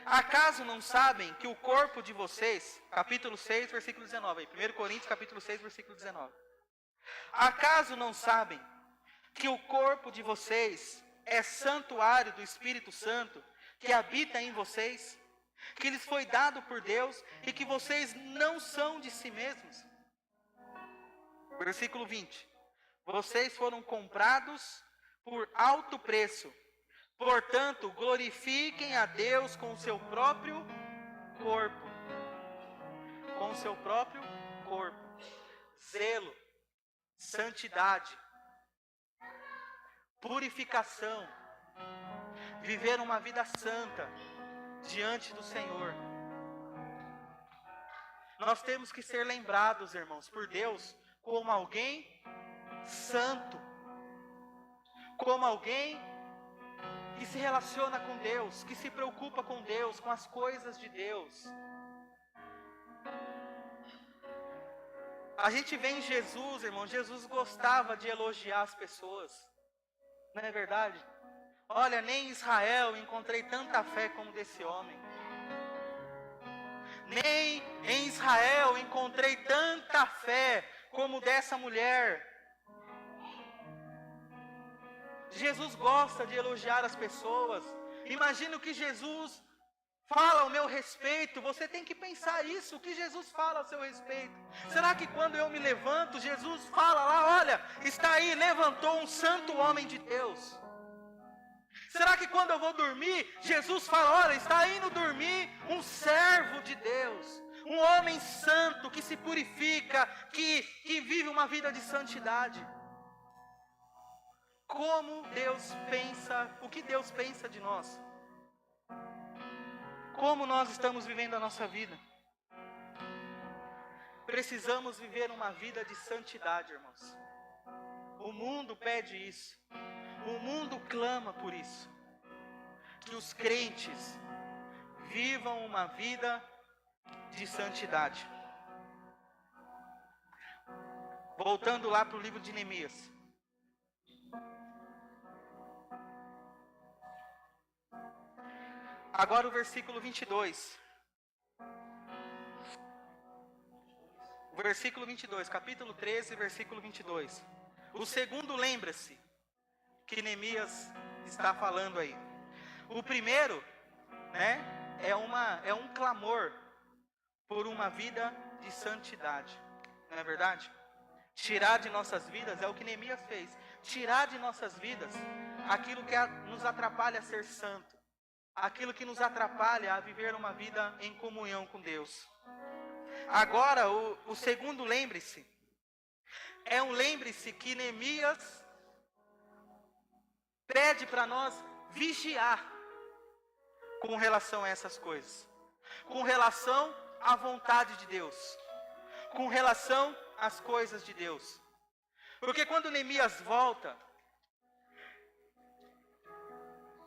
Acaso não sabem que o corpo de vocês, capítulo 6, versículo 19, 1 Coríntios capítulo 6, versículo 19. Acaso não sabem que o corpo de vocês é santuário do Espírito Santo que habita em vocês, que lhes foi dado por Deus e que vocês não são de si mesmos? Versículo 20. Vocês foram comprados por alto preço. Portanto, glorifiquem a Deus com o seu próprio corpo. Com o seu próprio corpo. Zelo, santidade, purificação, viver uma vida santa diante do Senhor. Nós temos que ser lembrados, irmãos, por Deus como alguém santo, como alguém que se relaciona com Deus, que se preocupa com Deus, com as coisas de Deus. A gente vê em Jesus, irmão, Jesus gostava de elogiar as pessoas, não é verdade? Olha, nem em Israel encontrei tanta fé como desse homem. Nem em Israel encontrei tanta fé como dessa mulher. Jesus gosta de elogiar as pessoas. Imagina o que Jesus fala ao meu respeito. Você tem que pensar isso, o que Jesus fala ao seu respeito. Será que quando eu me levanto, Jesus fala lá, olha, está aí, levantou um santo homem de Deus? Será que quando eu vou dormir, Jesus fala, olha, está indo dormir um servo de Deus, um homem santo que se purifica, que vive uma vida de santidade? Como Deus pensa, o que Deus pensa de nós? Como nós estamos vivendo a nossa vida? Precisamos viver uma vida de santidade, irmãos. O mundo pede isso. O mundo clama por isso. Que os crentes vivam uma vida de santidade. Voltando lá para o livro de Neemias. Agora o versículo 22. O versículo 22, capítulo 13, versículo 22. O segundo, lembra-se, que Neemias está falando aí. O primeiro, né, é um clamor por uma vida de santidade. Não é verdade? tirar de nossas vidas, é o que Neemias fez. Tirar de nossas vidas aquilo que nos atrapalha a ser santo. Aquilo que nos atrapalha a viver uma vida em comunhão com Deus. Agora, o segundo lembre-se. É um lembre-se que Neemias pede para nós vigiar com relação a essas coisas. Com relação à vontade de Deus. Com relação às coisas de Deus. Porque quando Neemias volta,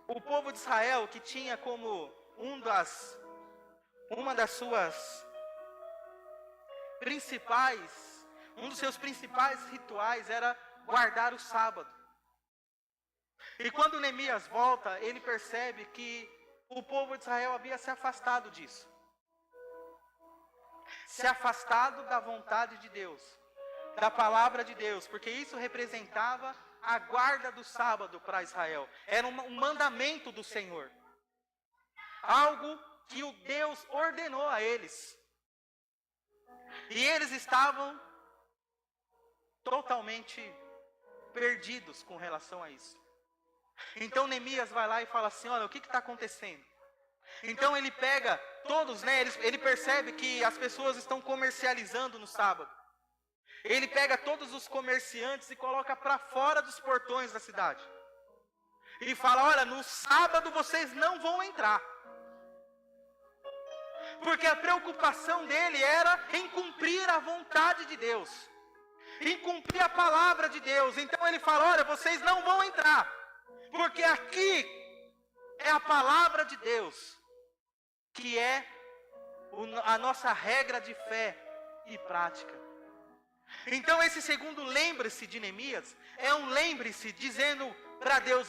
o povo de Israel, que tinha como uma das suas principais, um dos seus principais rituais era guardar o sábado. E quando Neemias volta, ele percebe que o povo de Israel havia se afastado disso. Se afastado da vontade de Deus, da palavra de Deus, porque isso representava a guarda do sábado para Israel. Era um mandamento do Senhor. Algo que o Deus ordenou a eles. E eles estavam totalmente perdidos com relação a isso. Então Neemias vai lá e fala assim, olha, o que está acontecendo? Então ele pega todos, né? Ele percebe que as pessoas estão comercializando no sábado. Ele pega todos os comerciantes e coloca para fora dos portões da cidade. E fala, olha, no sábado vocês não vão entrar. Porque a preocupação dele era em cumprir a vontade de Deus. Em cumprir a palavra de Deus. Então ele fala, olha, vocês não vão entrar. Porque aqui é a palavra de Deus. Que é a nossa regra de fé e prática. Então esse segundo lembre-se de Neemias, é um lembre-se dizendo para Deus,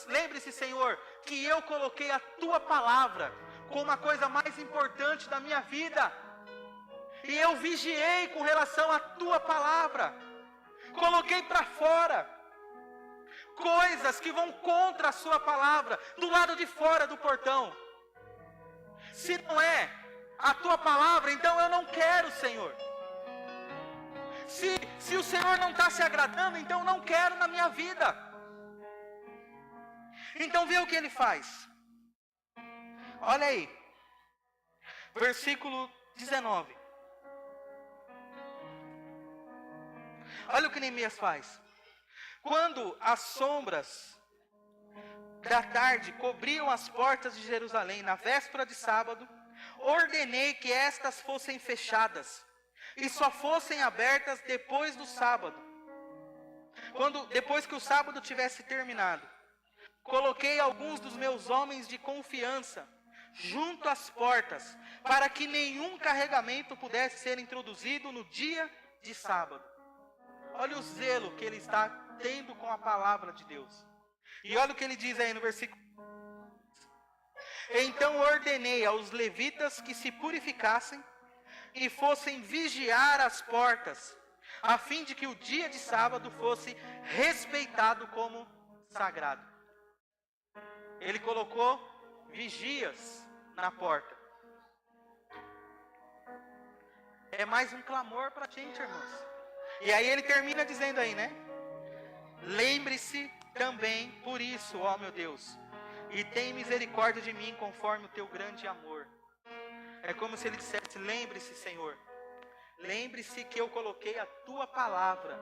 lembre-se Senhor, que eu coloquei a tua palavra como a coisa mais importante da minha vida. E eu vigiei com relação à tua palavra. Coloquei para fora coisas que vão contra a sua palavra, do lado de fora do portão. Se não é a tua palavra, então eu não quero, Senhor. Se o Senhor não está se agradando, então eu não quero na minha vida. Então vê o que ele faz. Olha aí. Versículo 19. Olha o que Neemias faz. Quando as sombras da tarde cobriam as portas de Jerusalém na véspera de sábado, ordenei que estas fossem fechadas e só fossem abertas depois do sábado. Depois que o sábado tivesse terminado, coloquei alguns dos meus homens de confiança junto às portas, para que nenhum carregamento pudesse ser introduzido no dia de sábado. Olha o zelo que ele está tendo com a palavra de Deus. E olha o que ele diz aí no versículo. Então ordenei aos levitas que se purificassem e fossem vigiar as portas, a fim de que o dia de sábado fosse respeitado como sagrado. Ele colocou vigias na porta. É mais um clamor para a gente, irmãos. E aí ele termina dizendo aí, né? Lembre-se também por isso, ó meu Deus, e tem misericórdia de mim conforme o teu grande amor. É como se ele dissesse, lembre-se, Senhor, lembre-se que eu coloquei a tua palavra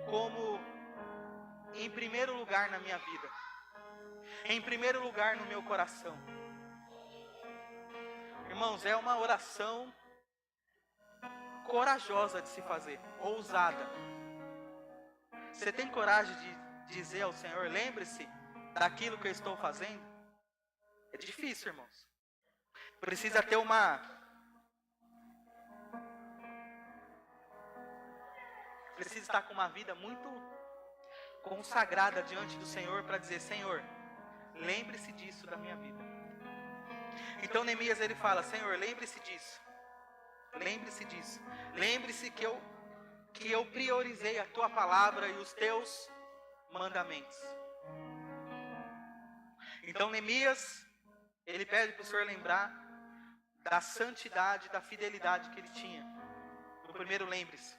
como em primeiro lugar na minha vida, em primeiro lugar no meu coração. Irmãos, é uma oração corajosa de se fazer, ousada. Você tem coragem de dizer ao Senhor, lembre-se daquilo que eu estou fazendo? É difícil, irmãos. Precisa ter precisa estar com uma vida muito consagrada diante do Senhor para dizer, Senhor, lembre-se disso da minha vida. Então Neemias ele fala, Senhor, lembre-se disso. Lembre-se disso. Lembre-se que eu priorizei a tua palavra e os teus mandamentos. Então Neemias, ele pede para o Senhor lembrar da santidade, da fidelidade que ele tinha. No primeiro lembre-se.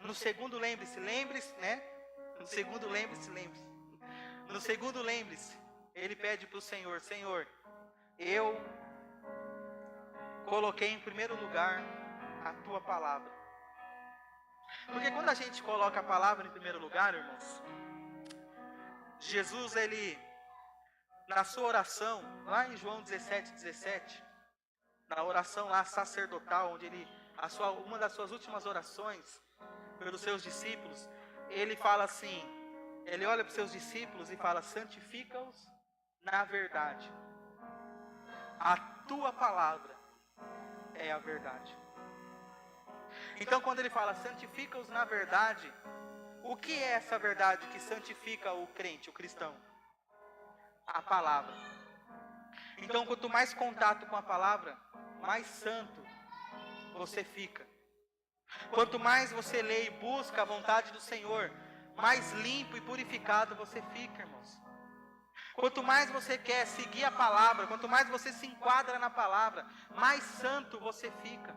No segundo, lembre-se, né? No segundo, lembre-se. No segundo, lembre-se, ele pede para o Senhor: Senhor, eu coloquei em primeiro lugar a tua palavra. Porque quando a gente coloca a palavra em primeiro lugar, irmãos, Jesus, ele, na sua oração, lá em João 17, na oração lá sacerdotal, onde ele, uma das suas últimas orações pelos seus discípulos, ele fala assim, ele olha para os seus discípulos e fala: santifica-os na verdade. A tua palavra é a verdade. Então, quando ele fala santifica-os na verdade, o que é essa verdade que santifica o crente, o cristão? A palavra. Então, quanto mais contato com a palavra, mais santo você fica. Quanto mais você lê e busca a vontade do Senhor, mais limpo e purificado você fica, irmãos. Quanto mais você quer seguir a palavra, quanto mais você se enquadra na palavra, mais santo você fica.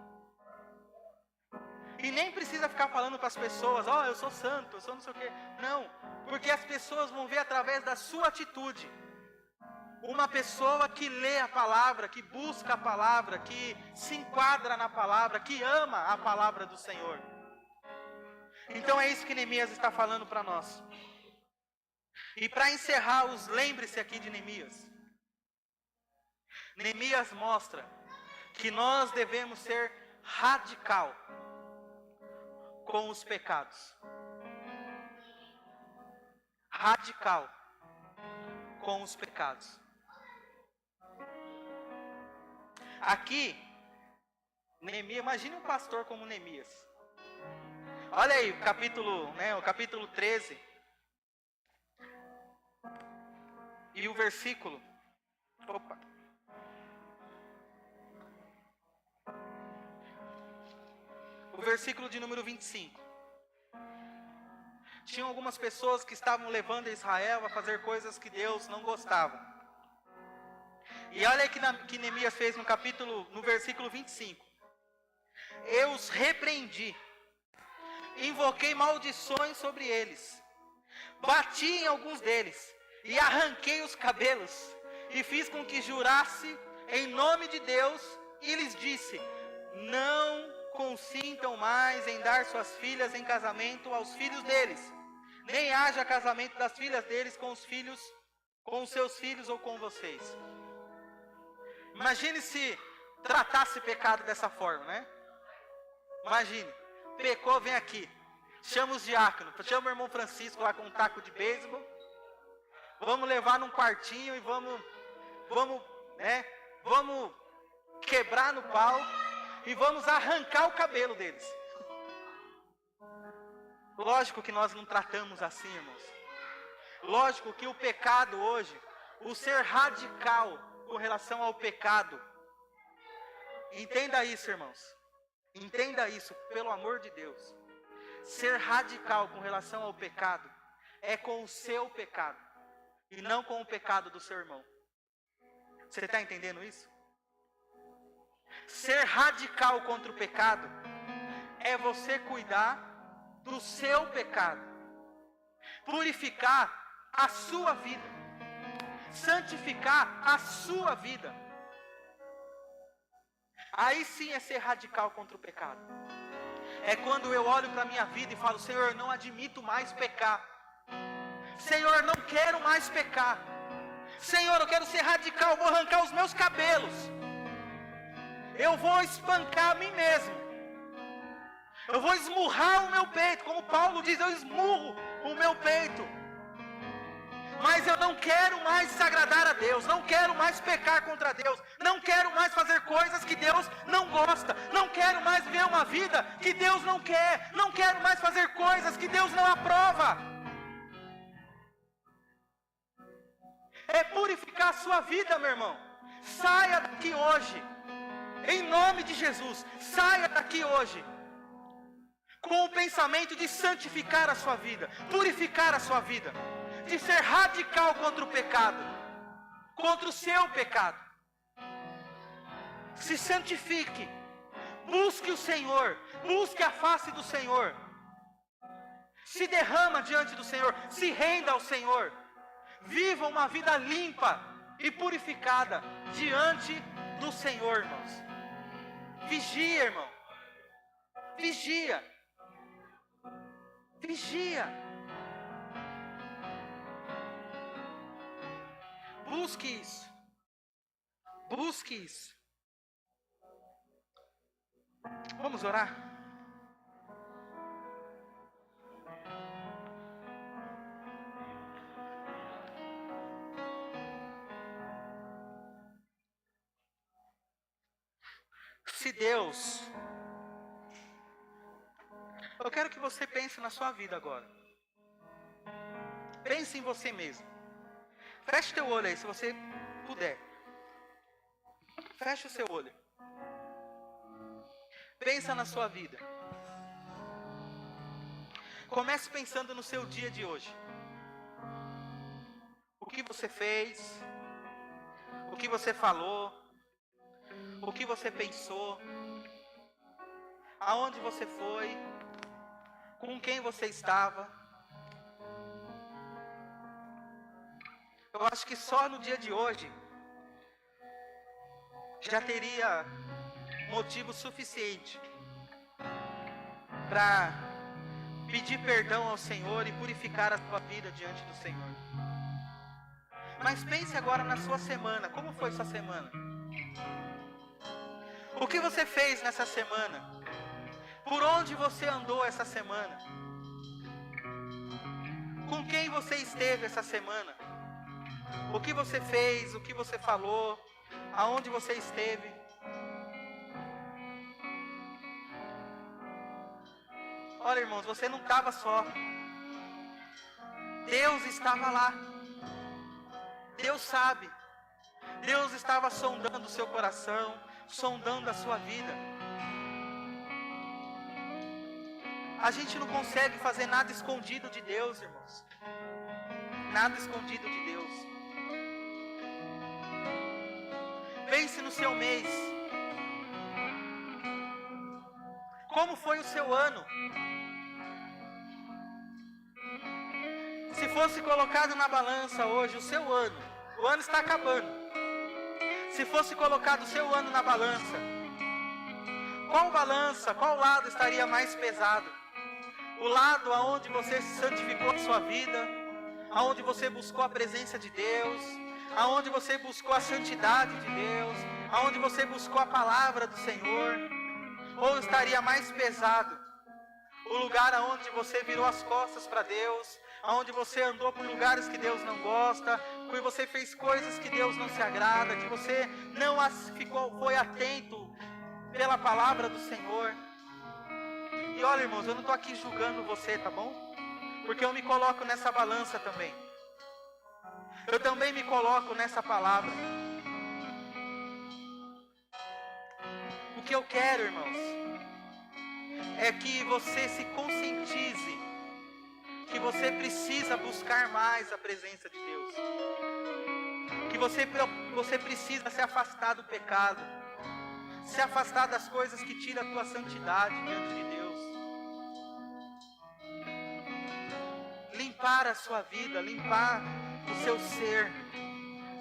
E nem precisa ficar falando para as pessoas: ó, eu sou santo, eu sou não sei o quê. Não, porque as pessoas vão ver através da sua atitude. Uma pessoa que lê a palavra, que busca a palavra, que se enquadra na palavra, que ama a palavra do Senhor. Então é isso que Neemias está falando para nós. E para encerrar, lembre-se aqui de Neemias. Neemias mostra que nós devemos ser radical com os pecados. Radical com os pecados. Aqui, Neemias, imagine um pastor como Neemias. Olha aí o capítulo 13. E o versículo. O versículo de número 25. Tinham algumas pessoas que estavam levando Israel a fazer coisas que Deus não gostava. E olha aí que Neemias fez no versículo 25. Eu os repreendi, invoquei maldições sobre eles, bati em alguns deles, e arranquei os cabelos, e fiz com que jurasse em nome de Deus, e lhes disse: não consintam mais em dar suas filhas em casamento aos filhos deles, nem haja casamento das filhas deles com os seus filhos ou com vocês. Imagine se tratasse pecado dessa forma, né? Imagine, pecou, vem aqui, chama os diáconos, chama o irmão Francisco lá com um taco de beisebol, vamos levar num quartinho e vamos quebrar no pau e vamos arrancar o cabelo deles. Lógico que nós não tratamos assim, irmãos. Lógico que o pecado hoje, o ser radical com relação ao pecado, entenda isso, irmãos. Entenda isso, pelo amor de Deus. Ser radical com relação ao pecado é com o seu pecado e não com o pecado do seu irmão. Você está entendendo isso? Ser radical contra o pecado é você cuidar do seu pecado, purificar a sua vida, santificar a sua vida. Aí sim é ser radical contra o pecado. É quando eu olho para a minha vida e falo: Senhor, não admito mais pecar. Senhor, não quero mais pecar. Senhor, eu quero ser radical, vou arrancar os meus cabelos. Eu vou espancar a mim mesmo. Eu vou esmurrar o meu peito. Como Paulo diz, eu esmurro o meu peito. Mas eu não quero mais desagradar a Deus. Não quero mais pecar contra Deus. Não quero mais fazer coisas que Deus não gosta. Não quero mais viver uma vida que Deus não quer. Não quero mais fazer coisas que Deus não aprova. É purificar a sua vida, meu irmão. Saia daqui hoje. Em nome de Jesus, saia daqui hoje com o pensamento de santificar a sua vida, purificar a sua vida, de ser radical contra o pecado, contra o seu pecado. Se santifique, busque o Senhor, busque a face do Senhor, Se derrama diante do Senhor, se renda ao Senhor. Viva uma vida limpa e purificada diante do Senhor, irmãos. Vigia, irmão. Vigia. Vigia. Busque isso. Busque isso. Vamos orar? Se Deus... Eu quero que você pense na sua vida agora. Pense em você mesmo. Feche teu olho aí, se você puder. Feche o seu olho. Pensa na sua vida. Comece pensando no seu dia de hoje. O que você fez? O que você falou? O que você pensou? Aonde você foi? Com quem você estava? Eu acho que só no dia de hoje já teria motivo suficiente para pedir perdão ao Senhor e purificar a sua vida diante do Senhor. Mas pense agora na sua semana. Como foi sua semana? O que você fez nessa semana? Por onde você andou essa semana? Com quem você esteve essa semana? O que você fez? O que você falou? Aonde você esteve? Olha, irmãos, você não estava só. Deus estava lá. Deus sabe. Deus estava sondando o seu coração, sondando a sua vida. A gente não consegue fazer nada escondido de Deus, irmãos. Nada escondido de Deus. Pense no seu mês. Como foi o seu ano? Se fosse colocado na balança hoje o seu ano, o ano está acabando. Se fosse colocado o seu ano na balança, qual lado estaria mais pesado? O lado aonde você santificou a sua vida, aonde você buscou a presença de Deus, aonde você buscou a santidade de Deus, aonde você buscou a palavra do Senhor? Ou estaria mais pesado o lugar aonde você virou as costas para Deus, aonde você andou por lugares que Deus não gosta, que você fez coisas que Deus não se agrada, que você não foi atento pela palavra do Senhor? E olha, irmãos, eu não estou aqui julgando você, tá bom? Porque eu me coloco nessa balança também. Eu também me coloco nessa palavra. O que eu quero, irmãos, é que você se conscientize que você precisa buscar mais a presença de Deus. Que você precisa se afastar do pecado. Se afastar das coisas que tiram a tua santidade diante de Deus. Limpar a sua vida, limpar o seu ser.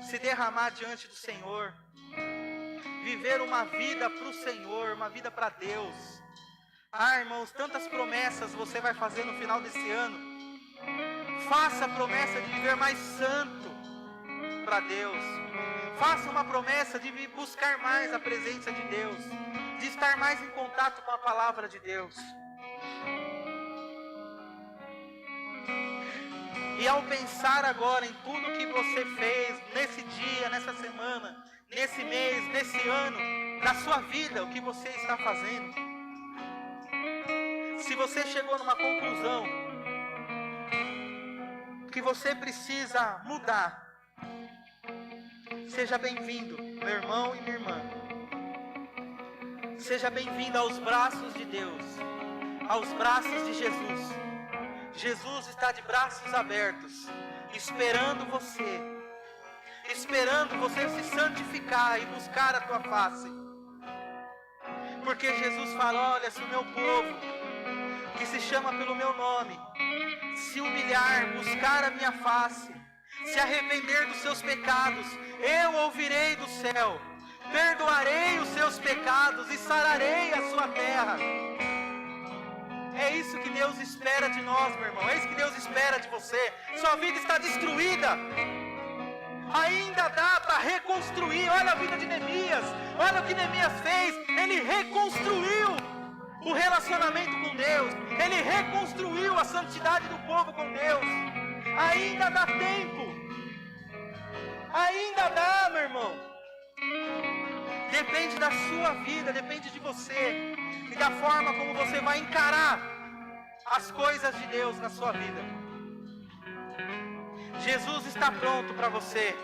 Se derramar diante do Senhor. Viver uma vida para o Senhor, uma vida para Deus. Ah, irmãos, tantas promessas você vai fazer no final desse ano. Faça a promessa de viver mais santo para Deus. Faça uma promessa de buscar mais a presença de Deus, de estar mais em contato com a palavra de Deus. E ao pensar agora em tudo que você fez nesse dia, nessa semana, nesse mês, nesse ano, na sua vida, o que você está fazendo, se você chegou numa conclusão que você precisa mudar, seja bem-vindo, meu irmão e minha irmã. Seja bem-vindo aos braços de Deus, aos braços de Jesus. Jesus está de braços abertos, esperando você se santificar e buscar a tua face. Porque Jesus fala: olha, se o meu povo, que se chama pelo meu nome, se humilhar, buscar a minha face, se arrepender dos seus pecados, eu ouvirei do céu, perdoarei os seus pecados e sararei a sua terra. É isso que Deus espera de nós, meu irmão. É isso que Deus espera de você. Sua vida está destruída. Ainda dá para reconstruir. Olha a vida de Neemias. Olha o que Neemias fez. Ele reconstruiu o relacionamento com Deus. Ele reconstruiu a santidade do povo com Deus. Ainda dá tempo. Ainda dá, meu irmão. Depende da sua vida, depende de você e da forma como você vai encarar as coisas de Deus na sua vida. Jesus está pronto para você.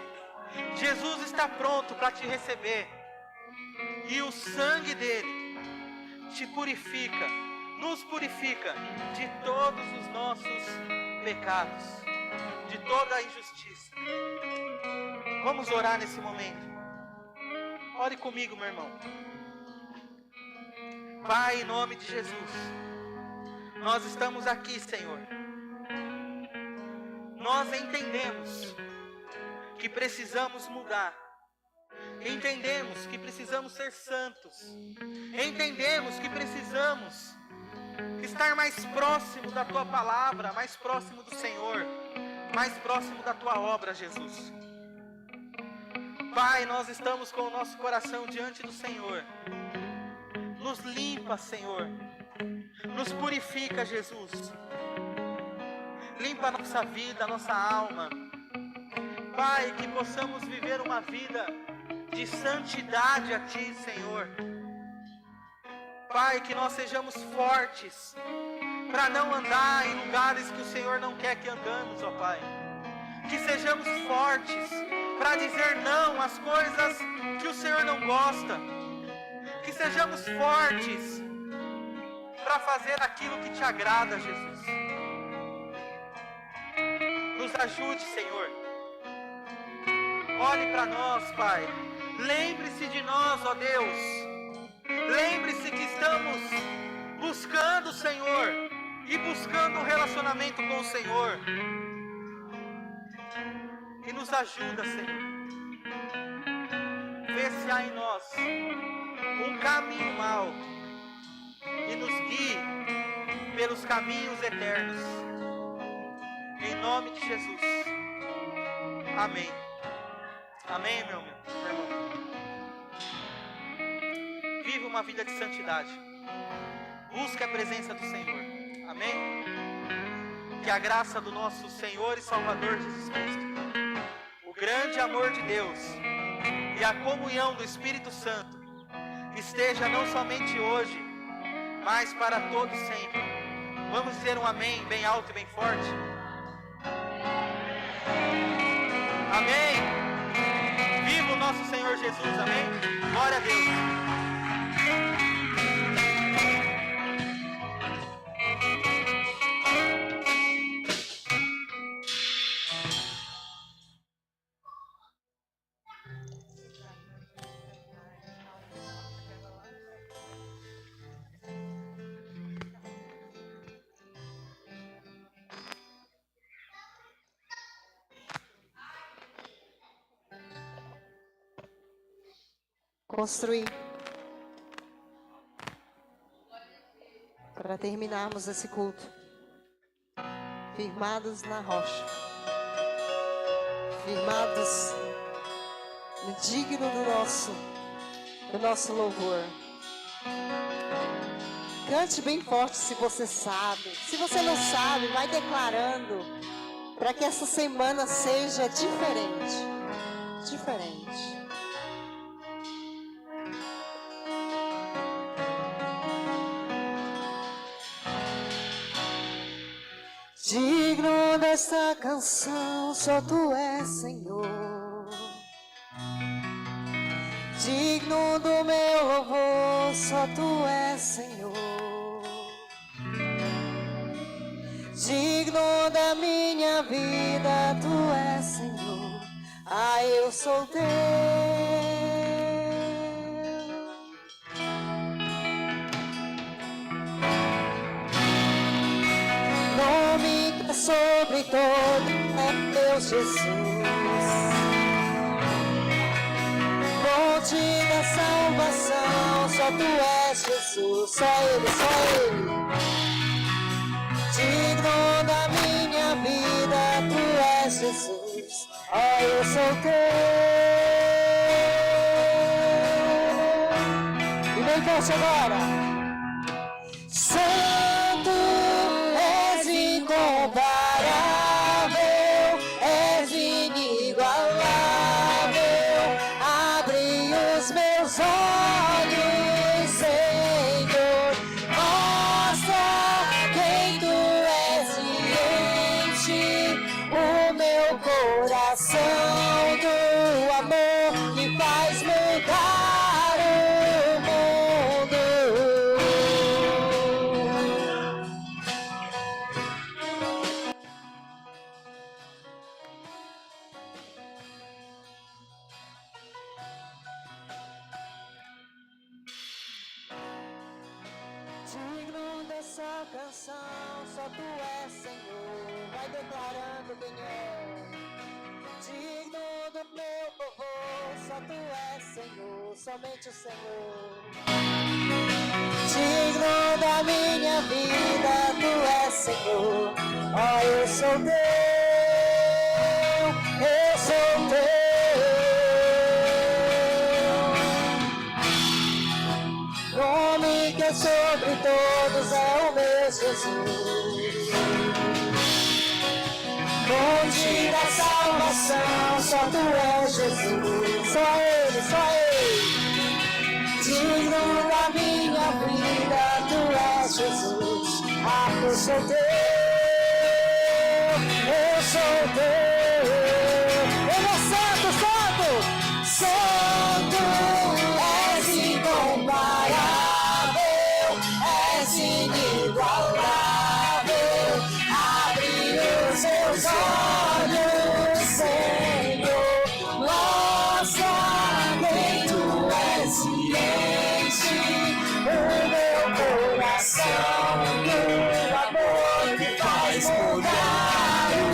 Jesus está pronto para te receber. E o sangue dele te purifica, nos purifica de todos os nossos pecados, de toda a injustiça. Vamos orar nesse momento. Ore comigo, meu irmão. Pai, em nome de Jesus, nós estamos aqui, Senhor. Nós entendemos que precisamos mudar. Entendemos que precisamos ser santos. Entendemos que precisamos estar mais próximo da Tua palavra, mais próximo do Senhor, mais próximo da Tua obra, Jesus. Pai, nós estamos com o nosso coração diante do Senhor. Nos limpa, Senhor. Nos purifica, Jesus. Limpa a nossa vida, a nossa alma. Pai, que possamos viver uma vida de santidade a Ti, Senhor. Pai, que nós sejamos fortes para não andar em lugares que o Senhor não quer que andamos, ó Pai. Que sejamos fortes para dizer não às coisas que o Senhor não gosta. Que sejamos fortes para fazer aquilo que Te agrada, Jesus. Nos ajude, Senhor. Olhe para nós, Pai. Lembre-se de nós, ó Deus. Lembre-se que estamos buscando o Senhor e buscando um relacionamento com o Senhor. E nos ajuda, Senhor. Vê se há em nós um caminho mau e nos guie pelos caminhos eternos. Em nome de Jesus. Amém. Amém, meu irmão. Viva uma vida de santidade. Busque a presença do Senhor. Amém? Que a graça do nosso Senhor e Salvador Jesus Cristo, o grande amor de Deus e a comunhão do Espírito Santo esteja não somente hoje, mas para todos sempre. Vamos dizer um amém bem alto e bem forte. Amém. Viva o nosso Senhor Jesus, amém? Glória a Deus. Construir. Para terminarmos esse culto, firmados na rocha, firmados no digno do nosso louvor. Cante bem forte se você sabe. Se você não sabe, vai declarando, para que essa semana seja diferente. Diferente. Digno desta canção, só Tu és, Senhor. Digno do meu louvor, só Tu és, Senhor. Digno da minha vida, Tu és, Senhor. Ah, eu sou Teu. sobre todo é meu Jesus. Fonte da salvação, só tu és Jesus, só Ele, só Ele. Digno da minha vida, tu és Jesus, ó, eu sou teu. E bem forte agora. Santo, és incomparável, és inigualável. Abre os meus olhos, Senhor, mostra quem tu és e enche o meu coração do amor que faz mudar o mundo. Digno dessa canção, só tu és, Senhor. Vai declarando quem é. Digno do meu louvor, só tu és, Senhor. Somente o Senhor. Digno da minha vida, tu és, Senhor. Ó, eu sou teu, eu sou teu. Nome que é sobre todos é o meu Jesus. Fonte da salvação, só tu és Jesus. Só Ele, só Ele. Digno da minha vida, tu és Jesus. Ah, eu sou teu, eu sou teu. Ele é santo, santo, santo. És incomparável, és inigualável. Abre os meus olhos, Senhor, mostra quem tu és e enche o meu coração do amor que faz mudar o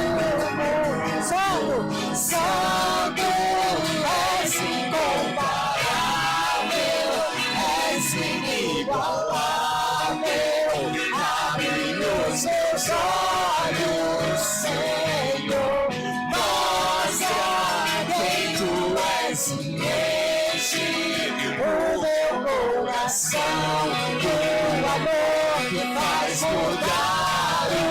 mundo. Santo, santo, és incomparável, és inigualável. Abre os meus olhos, Senhor, mostra quem tu és e enche o meu coração do amor que faz mudar o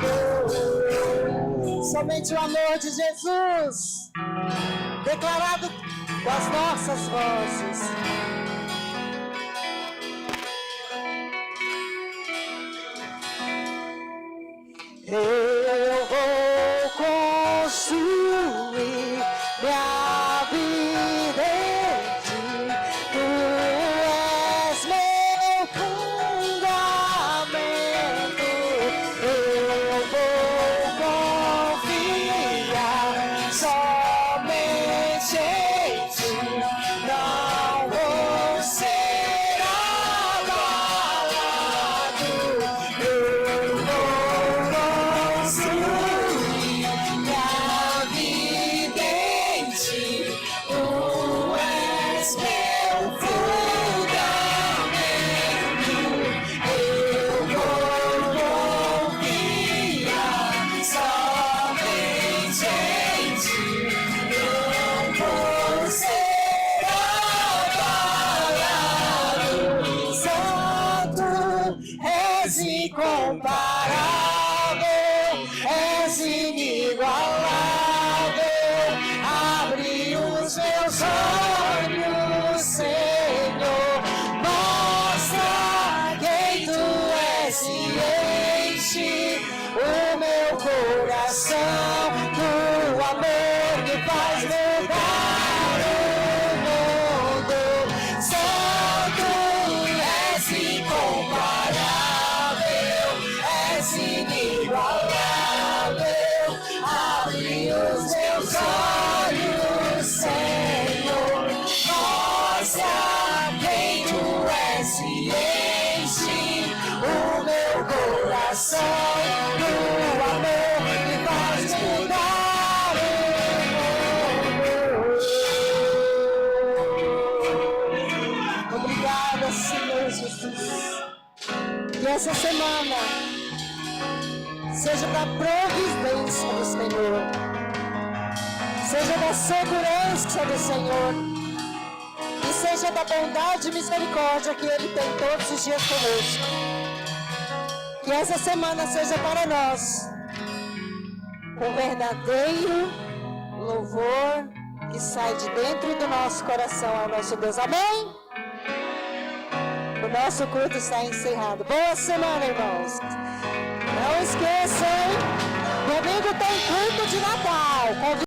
mundo. Somente o amor de Jesus, declarado com as nossas vozes. Eu vou construir minha vida em ti. Tu és meu fundamento. Eu vou confiar somente em ti. Não vou ser abalado. Eu vou construir minha vida em ti. Tu és meu fundamento. Eu vou confiar somente em ti. Não vou ser abalado. Santo, és incomparável, és inigualável. Abre os meus olhos, Senhor, mostra quem tu és e enche o meu coração do amor que faz mudar o mundo. Santo, és incomparável, és inigualável. Abre os meus olhos, Senhor, mostra quem tu és e enche o meu coração do Deus, Jesus. Que essa semana seja da providência do Senhor, seja da segurança do Senhor, e seja da bondade e misericórdia que Ele tem todos os dias conosco. Que essa semana seja para nós um verdadeiro louvor que sai de dentro do nosso coração ao nosso Deus. Amém? O nosso culto está encerrado. Boa semana, irmãos. Não esqueçam, domingo tem culto de Natal.